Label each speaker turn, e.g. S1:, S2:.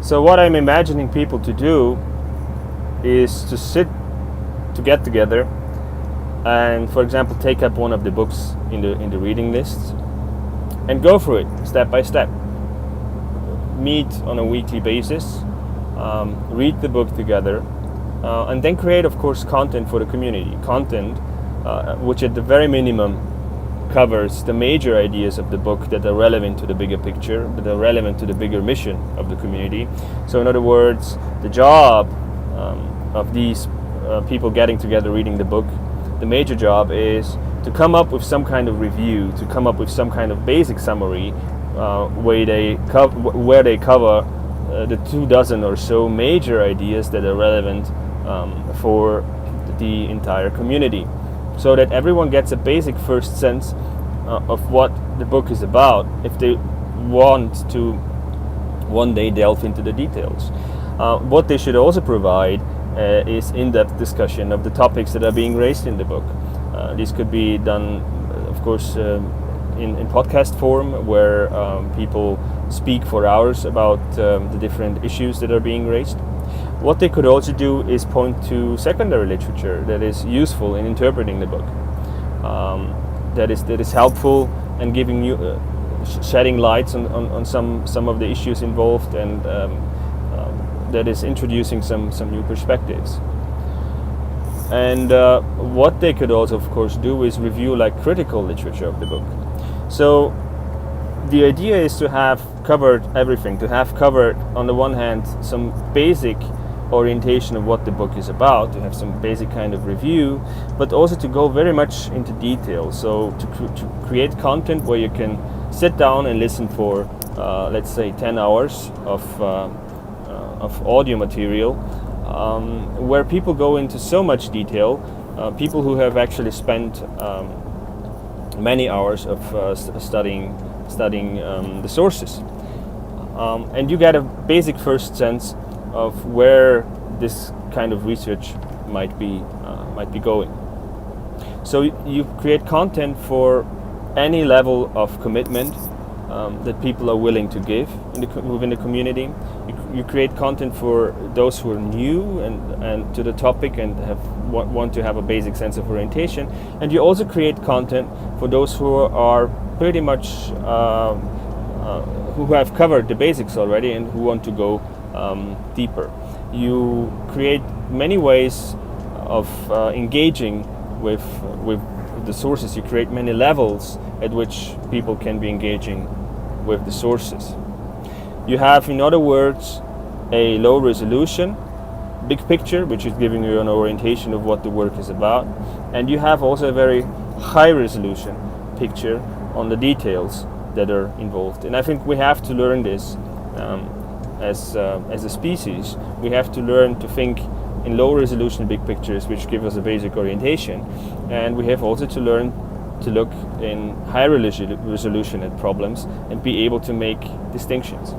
S1: So what I'm imagining people to do is to get together and, for example, take up one of the books in the reading lists and go through it step by step. Meet on a weekly basis, read the book together, and then create, of course, content for the community. Content which at the very minimum covers the major ideas of the book that are relevant to the bigger picture, that are relevant to the bigger mission of the community. So in other words, the job of these people getting together reading the book, the major job is to come up with some kind of review, to come up with some kind of basic summary where they cover the 24 or so major ideas that are relevant for the entire community, so that everyone gets a basic first sense of what the book is about if they want to one day delve into the details. What they should also provide is in-depth discussion of the topics that are being raised in the book. This could be done, of course, in podcast form, where people speak for hours about the different issues that are being raised. What they could also do is point to secondary literature that is useful in interpreting the book, that is helpful and giving you shedding lights on some of the issues involved, and that is introducing some new perspectives. And what they could also, of course, do is review like critical literature of the book. So the idea is to have covered everything, to have covered, on the one hand, some basic orientation of what the book is about, to have some basic kind of review, but also to go very much into detail. So to create content where you can sit down and listen for, let's say, 10 hours of audio material, where people go into so much detail, people who have actually spent many hours of studying the sources, and you get a basic first sense of where this kind of research might be going. So you create content for any level of commitment that people are willing to give within the community. You create content for those who are new and to the topic and want to have a basic sense of orientation, and you also create content for those who are pretty much who have covered the basics already and who want to go deeper. You create many ways of engaging with the sources. You create many levels at which people can be engaging with the sources. You have, in other words, a low resolution big picture, which is giving you an orientation of what the work is about, and you have also a very high resolution picture on the details that are involved. And I think we have to learn this as a species. We have to learn to think in low resolution big pictures, which give us a basic orientation, and we have also to learn to look in high resolution at problems and be able to make distinctions.